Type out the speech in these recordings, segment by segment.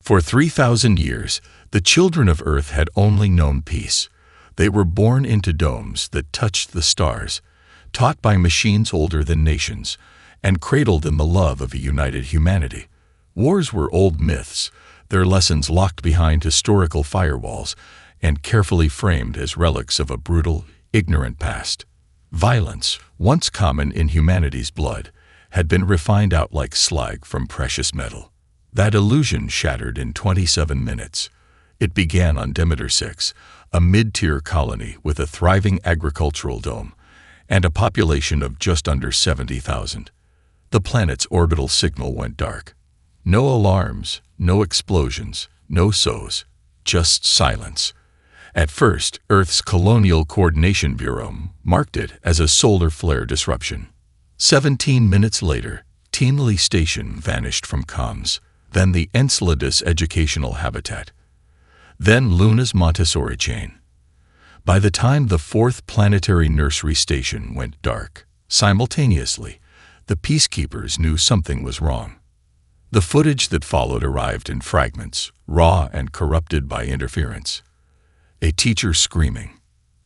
For 3,000 years, the children of Earth had only known peace. They were born into domes that touched the stars, taught by machines older than nations, and cradled in the love of a united humanity. Wars were old myths, their lessons locked behind historical firewalls and carefully framed as relics of a brutal, ignorant past. Violence, once common in humanity's blood, had been refined out like slag from precious metal. That illusion shattered in 27 minutes. It began on Demeter 6, a mid-tier colony with a thriving agricultural dome and a population of just under 70,000. The planet's orbital signal went dark. No alarms, no explosions, no SOS, just silence. At first, Earth's Colonial Coordination Bureau marked it as a solar flare disruption. 17 minutes later, Teenley Station vanished from comms, then the Enceladus Educational Habitat, then Luna's Montessori chain. By the time the fourth planetary nursery station went dark, simultaneously, the peacekeepers knew something was wrong. The footage that followed arrived in fragments, raw and corrupted by interference. A teacher screaming,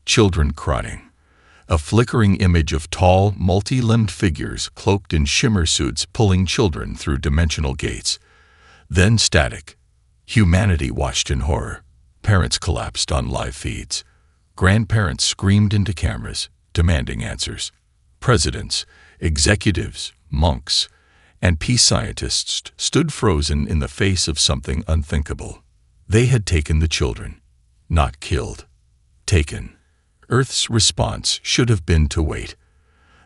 children crying, a flickering image of tall, multi-limbed figures cloaked in shimmer suits pulling children through dimensional gates. Then static. Humanity watched in horror. Parents collapsed on live feeds. Grandparents screamed into cameras, demanding answers. Presidents, executives, monks, and peace scientists stood frozen in the face of something unthinkable. They had taken the children. Not killed. Taken. Earth's response should have been to wait.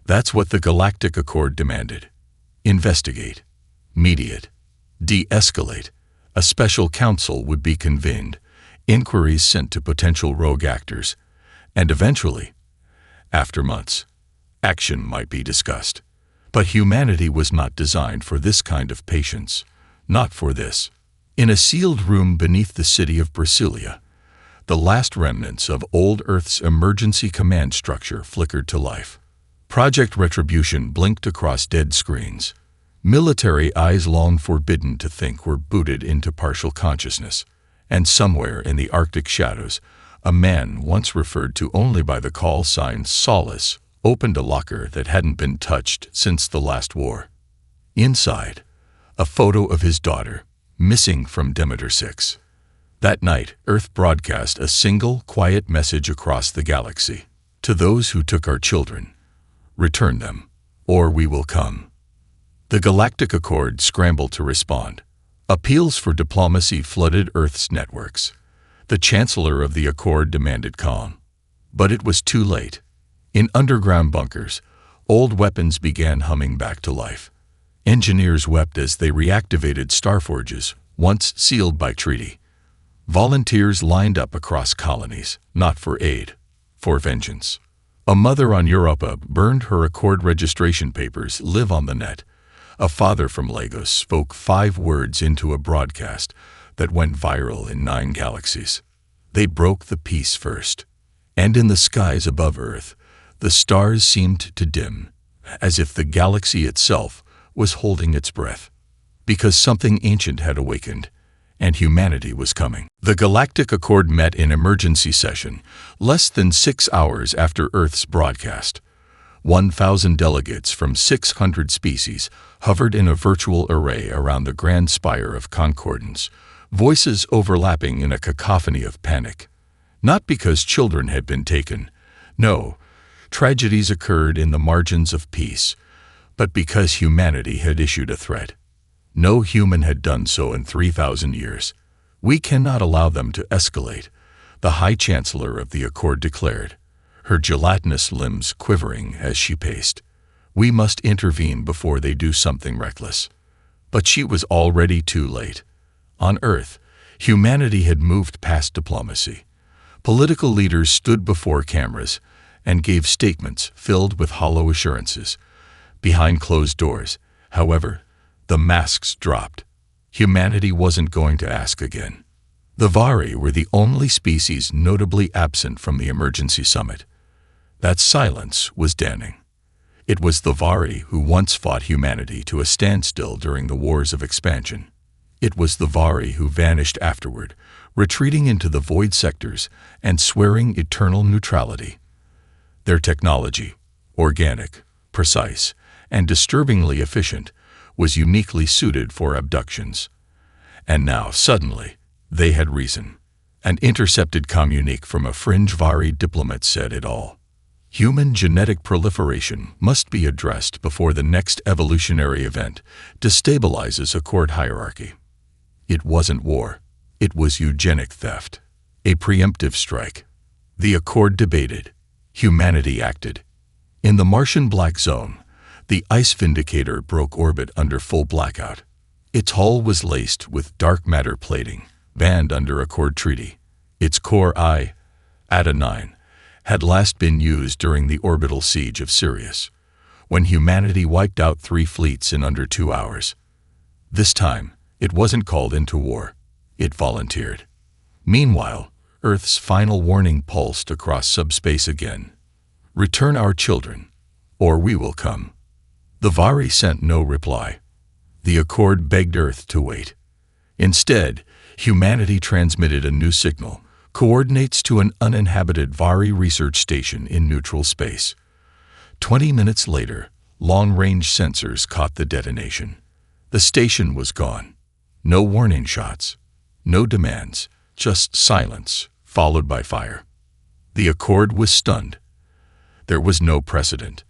That's what the Galactic Accord demanded. Investigate. Mediate. De-escalate. A special council would be convened, inquiries sent to potential rogue actors, and eventually, after months, action might be discussed. But humanity was not designed for this kind of patience. Not for this. In a sealed room beneath the city of Brasilia, the last remnants of old Earth's emergency command structure flickered to life. Project Retribution blinked across dead screens. Military eyes long forbidden to think were booted into partial consciousness. And somewhere in the Arctic shadows, a man once referred to only by the call sign Solace opened a locker that hadn't been touched since the last war. Inside, a photo of his daughter, missing from Demeter 6. That night, Earth broadcast a single, quiet message across the galaxy. To those who took our children, return them, or we will come. The Galactic Accord scrambled to respond. Appeals for diplomacy flooded Earth's networks. The Chancellor of the Accord demanded calm. But it was too late. In underground bunkers, old weapons began humming back to life. Engineers wept as they reactivated starforges, once sealed by treaty. Volunteers lined up across colonies, not for aid, for vengeance. A mother on Europa burned her Accord registration papers live on the net. A father from Lagos spoke 5 words into a broadcast that went viral in 9 galaxies. They broke the peace first. And in the skies above Earth, the stars seemed to dim, as if the galaxy itself was holding its breath. Because something ancient had awakened, and humanity was coming. The Galactic Accord met in emergency session less than 6 hours after Earth's broadcast. 1,000 delegates from 600 species hovered in a virtual array around the grand spire of Concordance, voices overlapping in a cacophony of panic. Not because children had been taken. No, tragedies occurred in the margins of peace, but because humanity had issued a threat. No human had done so in 3,000 years. We cannot allow them to escalate, the High Chancellor of the Accord declared, her gelatinous limbs quivering as she paced. We must intervene before they do something reckless. But she was already too late. On Earth, humanity had moved past diplomacy. Political leaders stood before cameras and gave statements filled with hollow assurances. Behind closed doors, however, the masks dropped. Humanity wasn't going to ask again. The Vari were the only species notably absent from the emergency summit. That silence was damning. It was the Vari who once fought humanity to a standstill during the wars of expansion. It was the Vari who vanished afterward, retreating into the void sectors and swearing eternal neutrality. Their technology, organic, precise, and disturbingly efficient, was uniquely suited for abductions. And now, suddenly, they had reason. An intercepted communique from a fringe Vari diplomat said it all. Human genetic proliferation must be addressed before the next evolutionary event destabilizes a court hierarchy. It wasn't war. It was eugenic theft. A preemptive strike. The Accord debated. Humanity acted. In the Martian Black Zone, the Ice Vindicator broke orbit under full blackout. Its hull was laced with dark matter plating, banned under Accord treaty. Its core Ada-9, had last been used during the orbital siege of Sirius, when humanity wiped out 3 fleets in under 2 hours. This time, it wasn't called into war. It volunteered. Meanwhile, Earth's final warning pulsed across subspace again. Return our children, or we will come. The Vari sent no reply. The Accord begged Earth to wait. Instead, humanity transmitted a new signal, coordinates to an uninhabited Vari research station in neutral space. 20 minutes later, long-range sensors caught the detonation. The station was gone. No warning shots, no demands, just silence, followed by fire. The Accord was stunned. There was no precedent,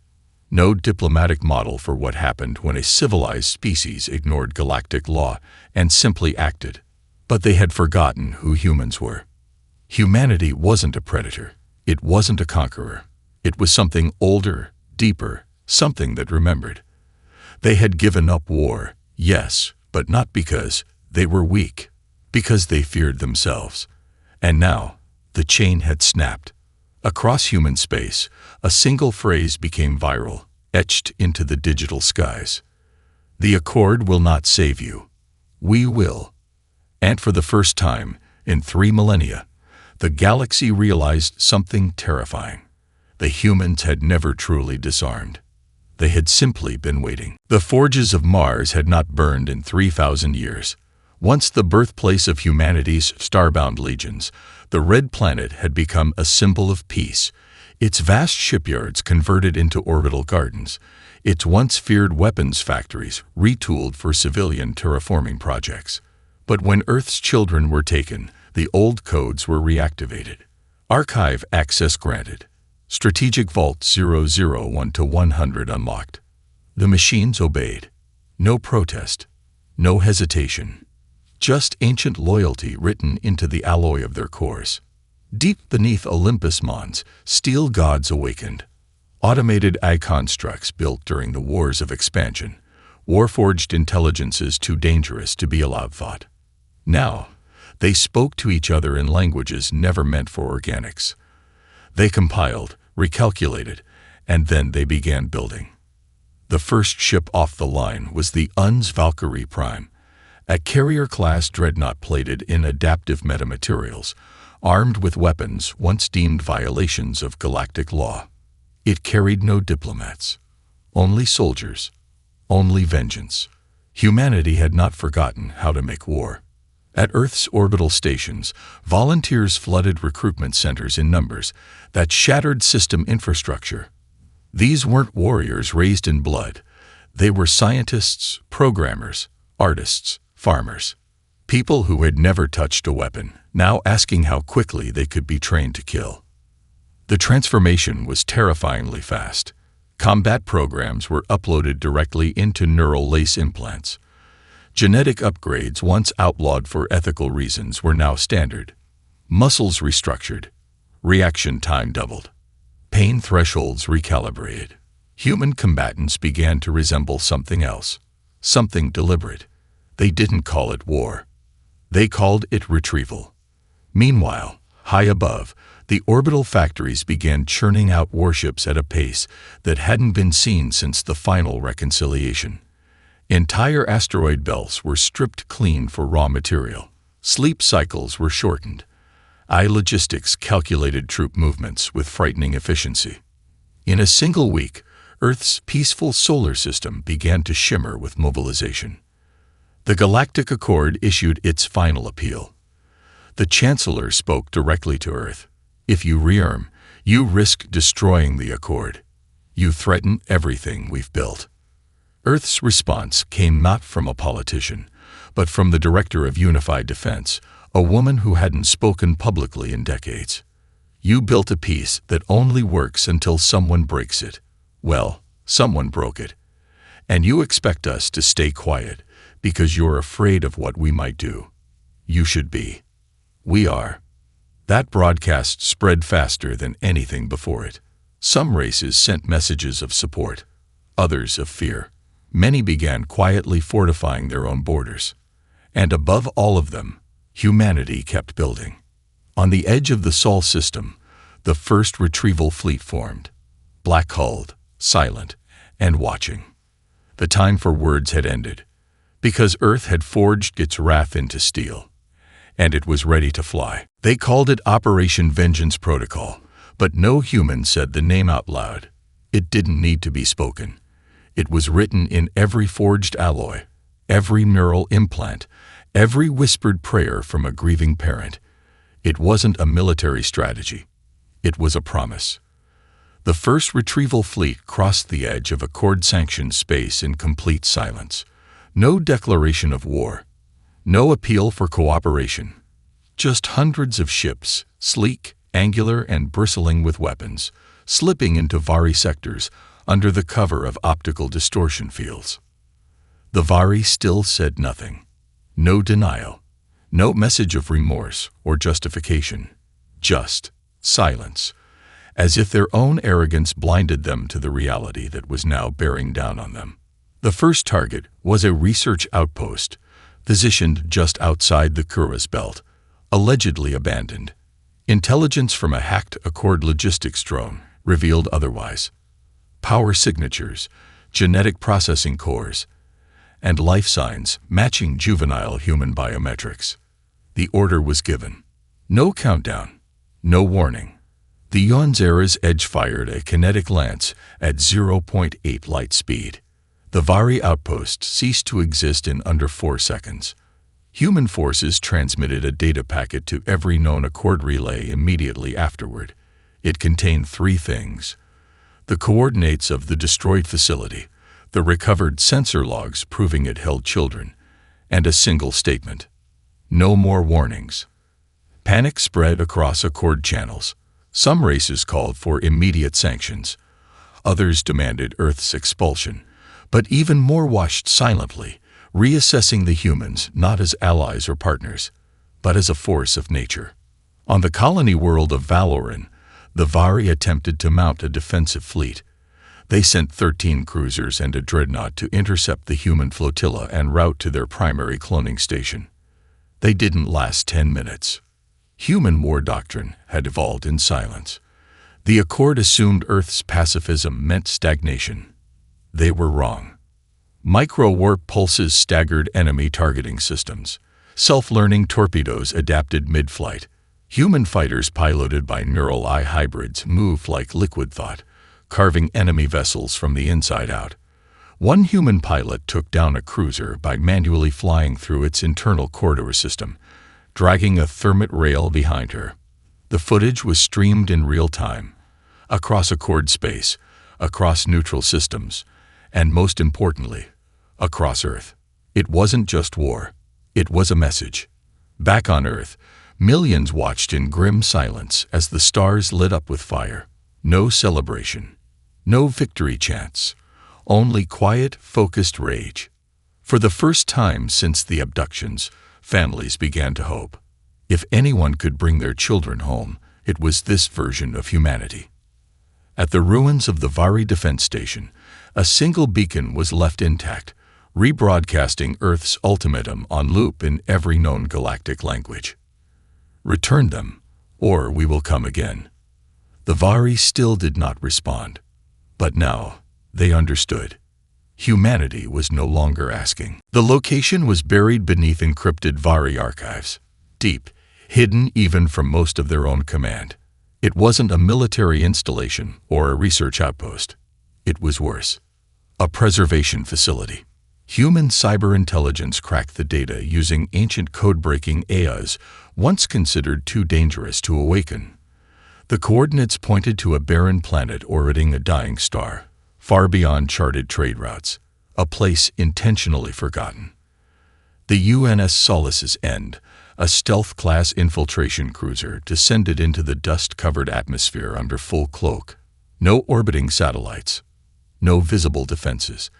no diplomatic model for what happened when a civilized species ignored galactic law and simply acted. But they had forgotten who humans were. Humanity wasn't a predator. It wasn't a conqueror. It was something older, deeper, something that remembered. They had given up war, yes, but not because they were weak, because they feared themselves. And now, the chain had snapped. Across human space, a single phrase became viral, etched into the digital skies. The Accord will not save you. We will. And for the first time, in 3 millennia, the galaxy realized something terrifying. The humans had never truly disarmed. They had simply been waiting. The forges of Mars had not burned in 3,000 years. Once the birthplace of humanity's starbound legions, the Red Planet had become a symbol of peace, its vast shipyards converted into orbital gardens, its once feared weapons factories retooled for civilian terraforming projects. But when Earth's children were taken, the old codes were reactivated. Archive access granted. Strategic Vault 001 to 100 unlocked. The machines obeyed. No protest. No hesitation. Just ancient loyalty written into the alloy of their cores. Deep beneath Olympus Mons, steel gods awakened. Automated AI constructs built during the wars of expansion. Warforged intelligences too dangerous to be allowed thought. Now, they spoke to each other in languages never meant for organics. They compiled, recalculated, and then they began building. The first ship off the line was the UN's Valkyrie Prime, a carrier-class dreadnought plated in adaptive metamaterials, armed with weapons once deemed violations of galactic law. It carried no diplomats, only soldiers, only vengeance. Humanity had not forgotten how to make war. At Earth's orbital stations, volunteers flooded recruitment centers in numbers that shattered system infrastructure. These weren't warriors raised in blood. They were scientists, programmers, artists, farmers. People who had never touched a weapon, now asking how quickly they could be trained to kill. The transformation was terrifyingly fast. Combat programs were uploaded directly into neural lace implants. Genetic upgrades once outlawed for ethical reasons were now standard. Muscles restructured. Reaction time doubled. Pain thresholds recalibrated. Human combatants began to resemble something else. Something deliberate. They didn't call it war. They called it retrieval. Meanwhile, high above, the orbital factories began churning out warships at a pace that hadn't been seen since the final reconciliation. Entire asteroid belts were stripped clean for raw material. Sleep cycles were shortened. AI logistics calculated troop movements with frightening efficiency. In a single week, Earth's peaceful solar system began to shimmer with mobilization. The Galactic Accord issued its final appeal. The Chancellor spoke directly to Earth. If you rearm, you risk destroying the Accord. You threaten everything we've built. Earth's response came not from a politician, but from the Director of Unified Defense, a woman who hadn't spoken publicly in decades. You built a peace that only works until someone breaks it. Well, someone broke it. And you expect us to stay quiet because you're afraid of what we might do. You should be. We are. That broadcast spread faster than anything before it. Some races sent messages of support, others of fear. Many began quietly fortifying their own borders. And above all of them, humanity kept building. On the edge of the Sol system, the first retrieval fleet formed, black-hulled, silent, and watching. The time for words had ended, because Earth had forged its wrath into steel, and it was ready to fly. They called it Operation Vengeance Protocol, but no human said the name out loud. It didn't need to be spoken. It was written in every forged alloy, every neural implant, every whispered prayer from a grieving parent. It wasn't a military strategy. It was a promise. The first retrieval fleet crossed the edge of Accord-sanctioned space in complete silence. No declaration of war. No appeal for cooperation. Just hundreds of ships, sleek, angular, and bristling with weapons, slipping into Vari sectors under the cover of optical distortion fields. The Vari still said nothing. No denial. No message of remorse or justification. Just silence, as if their own arrogance blinded them to the reality that was now bearing down on them. The first target was a research outpost, positioned just outside the Kuras belt, allegedly abandoned. Intelligence from a hacked Accord logistics drone revealed otherwise. Power signatures, genetic processing cores, and life signs matching juvenile human biometrics. The order was given. No countdown, no warning. The Yonzera's edge fired a kinetic lance at 0.8 light speed. The Vari outpost ceased to exist in under 4 seconds. Human forces transmitted a data packet to every known Accord relay immediately afterward. It contained 3 things: the coordinates of the destroyed facility, the recovered sensor logs proving it held children, and a single statement: no more warnings. Panic spread across Accord channels. Some races called for immediate sanctions. Others demanded Earth's expulsion, but even more watched silently, reassessing the humans not as allies or partners, but as a force of nature. On the colony world of Valoran, the Vari attempted to mount a defensive fleet. They sent 13 cruisers and a dreadnought to intercept the human flotilla en route to their primary cloning station. They didn't last 10 minutes. Human war doctrine had evolved in silence. The Accord assumed Earth's pacifism meant stagnation. They were wrong. Micro-warp pulses staggered enemy targeting systems. Self-learning torpedoes adapted mid-flight. Human fighters piloted by neural eye hybrids moved like liquid thought, carving enemy vessels from the inside out. One human pilot took down a cruiser by manually flying through its internal corridor system, dragging a thermit rail behind her. The footage was streamed in real time, across Accord space, across neutral systems, and most importantly, across Earth. It wasn't just war. It was a message. Back on Earth, millions watched in grim silence as the stars lit up with fire. No celebration. No victory chants. Only quiet, focused rage. For the first time since the abductions, families began to hope. If anyone could bring their children home, it was this version of humanity. At the ruins of the Vari Defense Station, a single beacon was left intact, rebroadcasting Earth's ultimatum on loop in every known galactic language. Return them, or we will come again. The Vari still did not respond. But now, they understood. Humanity was no longer asking. The location was buried beneath encrypted Vari archives, deep, hidden even from most of their own command. It wasn't a military installation or a research outpost. It was worse. A preservation facility. Human cyber intelligence cracked the data using ancient code-breaking AIs once considered too dangerous to awaken. The coordinates pointed to a barren planet orbiting a dying star, far beyond charted trade routes, a place intentionally forgotten. The UNS Solace's End, a stealth-class infiltration cruiser, descended into the dust-covered atmosphere under full cloak. No orbiting satellites, no visible defenses,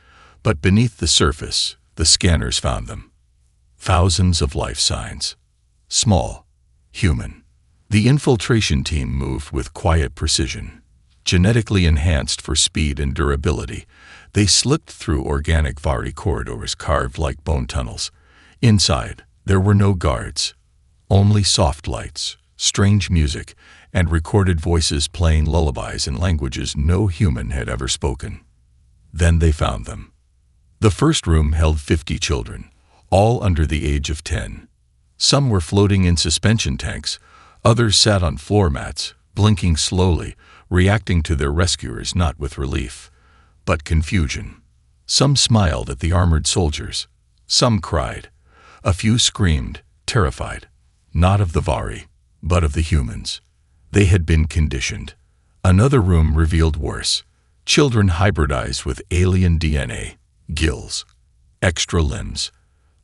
but beneath the surface, the scanners found them. Thousands of life signs. Small, human. The infiltration team moved with quiet precision. Genetically enhanced for speed and durability, they slipped through organic Vari corridors carved like bone tunnels. Inside, there were no guards, only soft lights, strange music, and recorded voices playing lullabies in languages no human had ever spoken. Then they found them. The first room held 50 children, all under the age of 10. Some were floating in suspension tanks, others sat on floor mats, blinking slowly, reacting to their rescuers not with relief, but confusion. Some smiled at the armored soldiers. Some cried. A few screamed, terrified, not of the Vari, but of the humans. They had been conditioned. Another room revealed worse. Children hybridized with alien DNA, gills, extra limbs,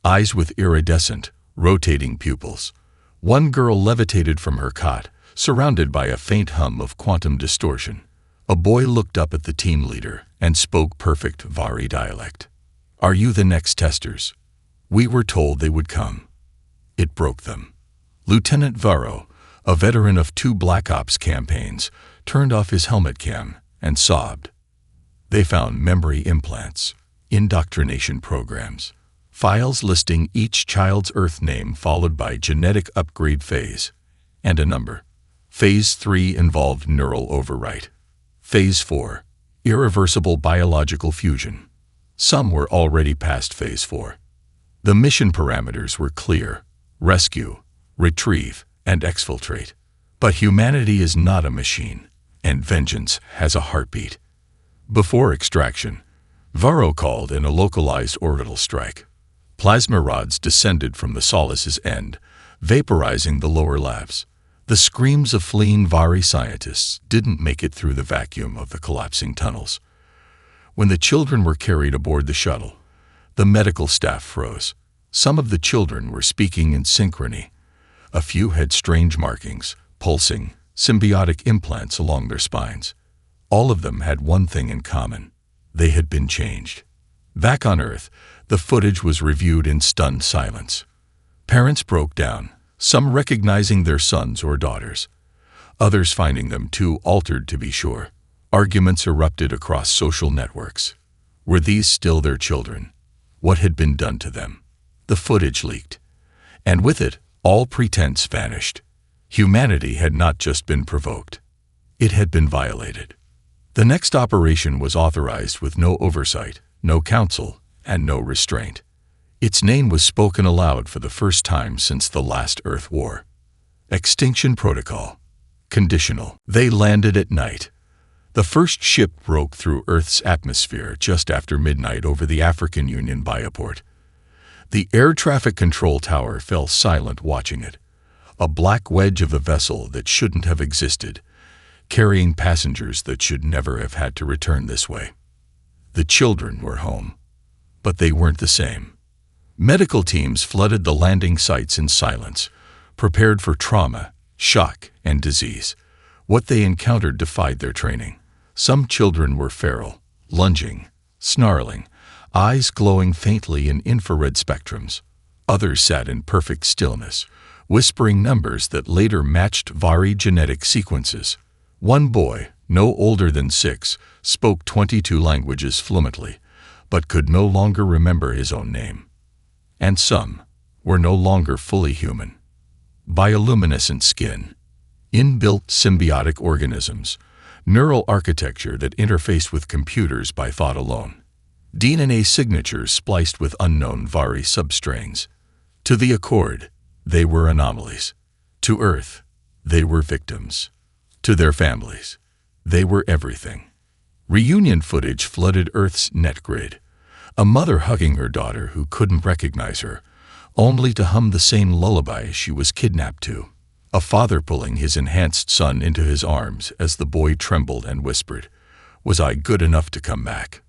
eyes with iridescent, rotating pupils. One girl levitated from her cot, surrounded by a faint hum of quantum distortion. A boy looked up at the team leader and spoke perfect Vari dialect. "Are you the next testers? We were told they would come." It broke them. Lieutenant Varro, a veteran of 2 Black Ops campaigns, turned off his helmet cam and sobbed. They found memory implants, indoctrination programs, files listing each child's Earth name followed by genetic upgrade phase, and a number. Phase 3 involved neural overwrite. Phase 4, irreversible biological fusion. Some were already past Phase 4. The mission parameters were clear: rescue, retrieve, and exfiltrate. But humanity is not a machine, and vengeance has a heartbeat. Before extraction, Varro called in a localized orbital strike. Plasma rods descended from the Solace's End, vaporizing the lower labs. The screams of fleeing Vari scientists didn't make it through the vacuum of the collapsing tunnels. When the children were carried aboard the shuttle, the medical staff froze. Some of the children were speaking in synchrony. A few had strange markings, pulsing, symbiotic implants along their spines. All of them had one thing in common: they had been changed. Back on Earth, the footage was reviewed in stunned silence. Parents broke down, some recognizing their sons or daughters, others finding them too altered to be sure. Arguments erupted across social networks. Were these still their children? What had been done to them? The footage leaked, and with it, all pretense vanished. Humanity had not just been provoked. It had been violated. The next operation was authorized with no oversight, no counsel, and no restraint. Its name was spoken aloud for the first time since the last Earth War. Extinction Protocol. Conditional. They landed at night. The first ship broke through Earth's atmosphere just after midnight over the African Union Bioport. The air traffic control tower fell silent watching it, a black wedge of a vessel that shouldn't have existed, carrying passengers that should never have had to return this way. The children were home, but they weren't the same. Medical teams flooded the landing sites in silence, prepared for trauma, shock, and disease. What they encountered defied their training. Some children were feral, lunging, snarling, eyes glowing faintly in infrared spectrums. Others sat in perfect stillness, whispering numbers that later matched Vari genetic sequences. One boy, no older than 6, spoke 22 languages fluently, but could no longer remember his own name. And some were no longer fully human. Bioluminescent skin, inbuilt symbiotic organisms, neural architecture that interfaced with computers by thought alone, DNA signatures spliced with unknown Vari substrains. To the Accord, they were anomalies. To Earth, they were victims. To their families, they were everything. Reunion footage flooded Earth's net grid. A mother hugging her daughter who couldn't recognize her, only to hum the same lullaby she was kidnapped to. A father pulling his enhanced son into his arms as the boy trembled and whispered, "Was I good enough to come back?"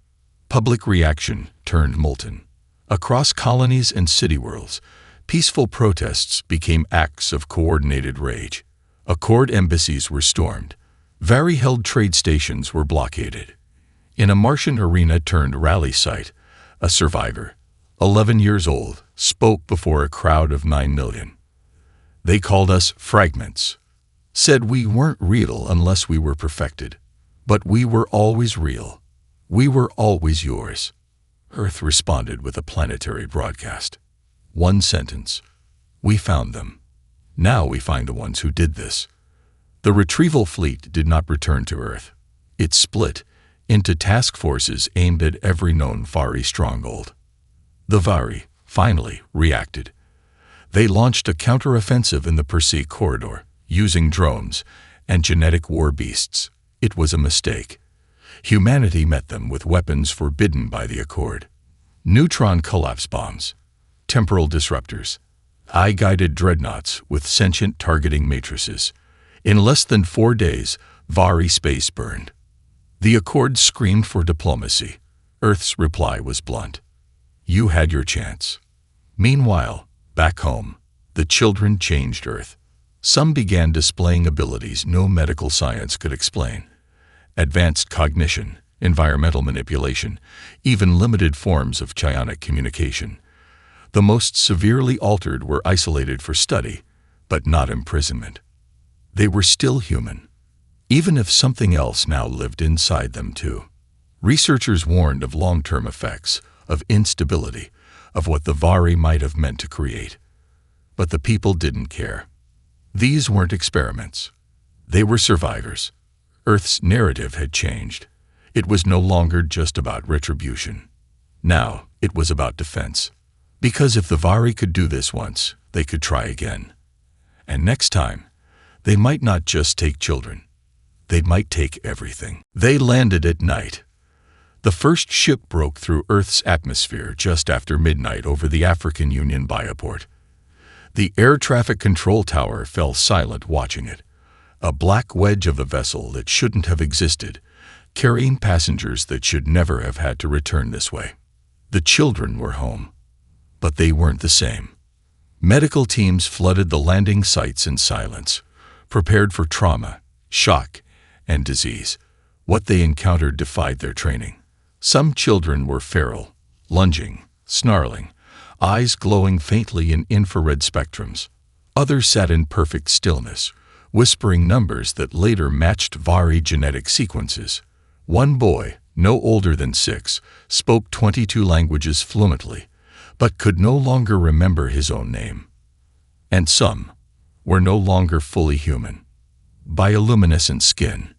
Public reaction turned molten. Across colonies and city worlds, peaceful protests became acts of coordinated rage. Accord embassies were stormed. Vary-held trade stations were blockaded. In a Martian arena turned rally site, a survivor, 11 years old, spoke before a crowd of 9 million. They called us fragments, said we weren't real unless we were perfected. But we were always real. We were always yours. Earth responded with a planetary broadcast. One sentence. We found them. Now we find the ones who did this. The retrieval fleet did not return to Earth. It split into task forces aimed at every known Vari stronghold. The Vari finally reacted. They launched a counteroffensive in the Persea corridor, using drones and genetic war beasts. It was a mistake. Humanity met them with weapons forbidden by the Accord. Neutron collapse bombs, temporal disruptors, eye-guided dreadnoughts with sentient targeting matrices. In less than 4 days, Vari space burned. The Accord screamed for diplomacy. Earth's reply was blunt. You had your chance. Meanwhile, back home, the children changed Earth. Some began displaying abilities no medical science could explain. Advanced cognition, environmental manipulation, even limited forms of psionic communication. The most severely altered were isolated for study, but not imprisonment. They were still human, even if something else now lived inside them too. Researchers warned of long-term effects, of instability, of what the Vari might have meant to create. But the people didn't care. These weren't experiments. They were survivors. Earth's narrative had changed. It was no longer just about retribution. Now, it was about defense. Because if the Vari could do this once, they could try again. And next time, they might not just take children. They might take everything. They landed at night. The first ship broke through Earth's atmosphere just after midnight over the African Union bioport. The air traffic control tower fell silent watching it. A black wedge of a vessel that shouldn't have existed, carrying passengers that should never have had to return this way. The children were home, but they weren't the same. Medical teams flooded the landing sites in silence, prepared for trauma, shock, and disease. What they encountered defied their training. Some children were feral, lunging, snarling, eyes glowing faintly in infrared spectrums. Others sat in perfect stillness, whispering numbers that later matched Vari genetic sequences. One boy, no older than 6, spoke 22 languages fluently, but could no longer remember his own name. And some were no longer fully human. Bioluminescent skin,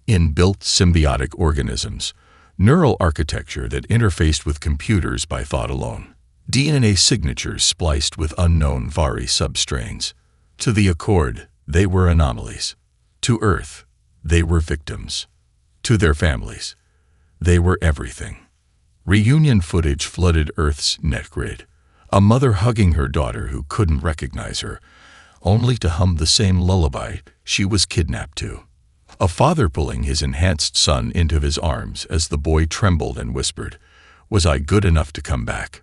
inbuilt symbiotic organisms, neural architecture that interfaced with computers by thought alone, DNA signatures spliced with unknown Vari substrains. To the Accord, they were anomalies. To Earth, they were victims. To their families, they were everything. Reunion footage flooded Earth's net grid. A mother hugging her daughter who couldn't recognize her, only to hum the same lullaby she was kidnapped to. A father pulling his enhanced son into his arms as the boy trembled and whispered, "Was I good enough to come back?"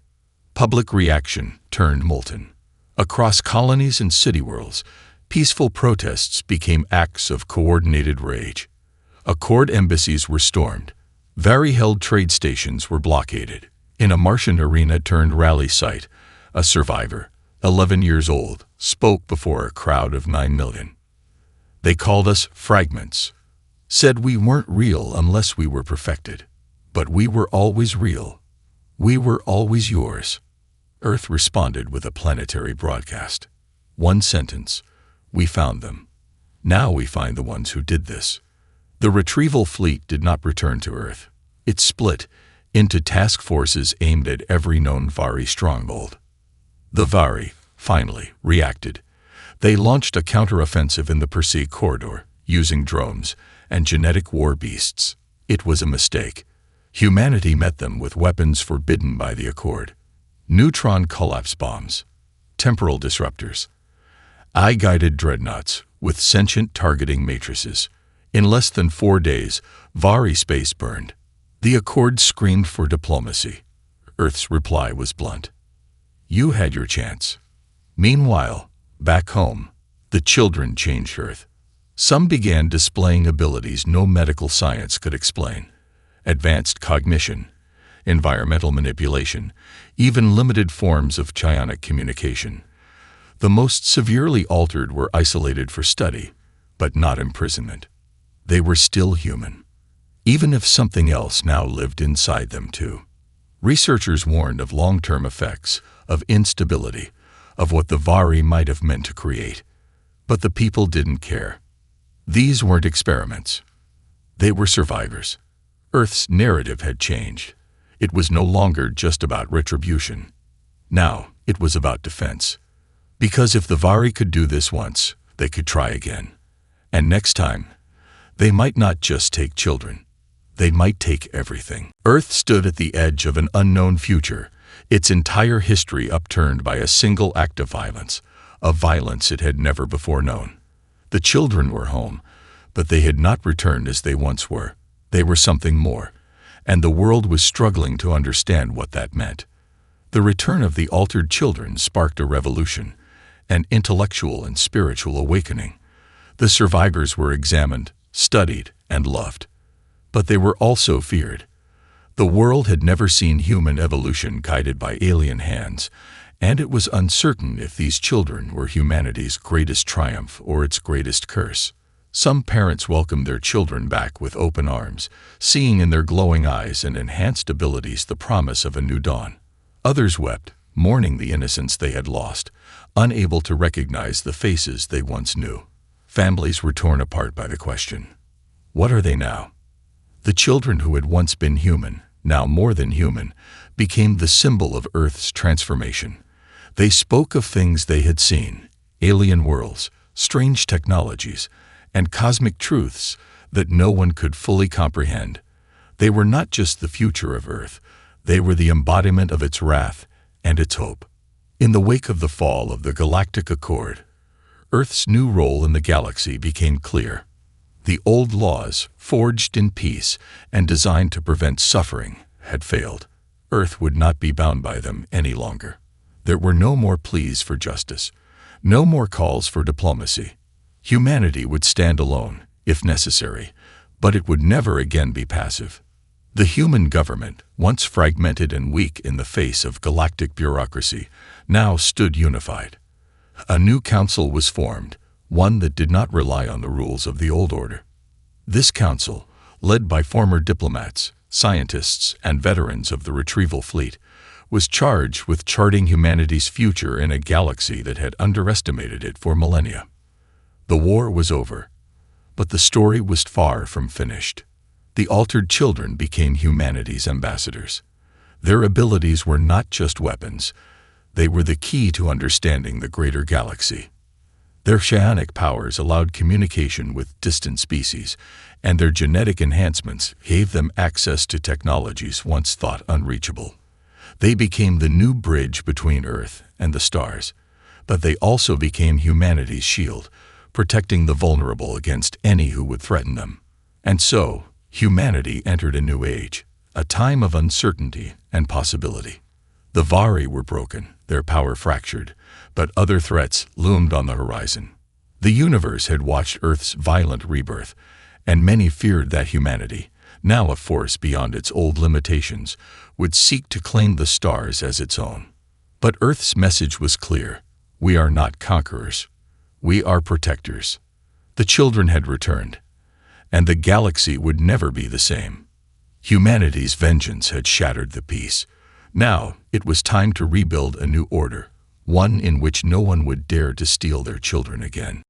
Public reaction turned molten. Across colonies and city worlds, peaceful protests became acts of coordinated rage. Accord embassies were stormed. Vari-held trade stations were blockaded. In a Martian arena turned rally site, a survivor, 11 years old, spoke before a crowd of 9 million. They called us fragments, said we weren't real unless we were perfected. But we were always real. We were always yours. Earth responded with a planetary broadcast. One sentence. We found them. Now we find the ones who did this. The retrieval fleet did not return to Earth. It split into task forces aimed at every known Vari stronghold. The Vari finally reacted. They launched a counteroffensive in the Persea corridor, using drones and genetic war beasts. It was a mistake. Humanity met them with weapons forbidden by the Accord. Neutron collapse bombs, temporal disruptors, eye-guided dreadnoughts with sentient targeting matrices. In less than 4 days, Vari space burned. The Accord screamed for diplomacy. Earth's reply was blunt. You had your chance. Meanwhile, back home, the children changed Earth. Some began displaying abilities no medical science could explain. Advanced cognition, environmental manipulation, even limited forms of psionic communication. The most severely altered were isolated for study, but not imprisonment. They were still human, even if something else now lived inside them too. Researchers warned of long-term effects, of instability, of what the Vari might have meant to create. But the people didn't care. These weren't experiments. They were survivors. Earth's narrative had changed. It was no longer just about retribution. Now, it was about defense. Because if the Vari could do this once, they could try again. And next time, they might not just take children. They might take everything. Earth stood at the edge of an unknown future, its entire history upturned by a single act of violence it had never before known. The children were home, but they had not returned as they once were. They were something more, and the world was struggling to understand what that meant. The return of the altered children sparked a revolution, an intellectual and spiritual awakening. The survivors were examined, studied, and loved. But they were also feared. The world had never seen human evolution guided by alien hands, and it was uncertain if these children were humanity's greatest triumph or its greatest curse. Some parents welcomed their children back with open arms, seeing in their glowing eyes and enhanced abilities the promise of a new dawn. Others wept, mourning the innocence they had lost, unable to recognize the faces they once knew. Families were torn apart by the question, what are they now? The children who had once been human, now more than human, became the symbol of Earth's transformation. They spoke of things they had seen, alien worlds, strange technologies, and cosmic truths that no one could fully comprehend. They were not just the future of Earth, they were the embodiment of its wrath and its hope. In the wake of the fall of the Galactic Accord, Earth's new role in the galaxy became clear. The old laws, forged in peace and designed to prevent suffering, had failed. Earth would not be bound by them any longer. There were no more pleas for justice, no more calls for diplomacy. Humanity would stand alone, if necessary, but it would never again be passive. The human government, once fragmented and weak in the face of galactic bureaucracy, now stood unified. A new council was formed, one that did not rely on the rules of the old order. This council, led by former diplomats, scientists, and veterans of the retrieval fleet, was charged with charting humanity's future in a galaxy that had underestimated it for millennia. The war was over, but the story was far from finished. The altered children became humanity's ambassadors. Their abilities were not just weapons, they were the key to understanding the greater galaxy. Their psionic powers allowed communication with distant species, and their genetic enhancements gave them access to technologies once thought unreachable. They became the new bridge between Earth and the stars, but they also became humanity's shield, protecting the vulnerable against any who would threaten them. And so, humanity entered a new age, a time of uncertainty and possibility. The Vari were broken, their power fractured, but other threats loomed on the horizon. The universe had watched Earth's violent rebirth, and many feared that humanity, now a force beyond its old limitations, would seek to claim the stars as its own. But Earth's message was clear. We are not conquerors. We are protectors. The children had returned, and the galaxy would never be the same. Humanity's vengeance had shattered the peace. Now, it was time to rebuild a new order, one in which no one would dare to steal their children again.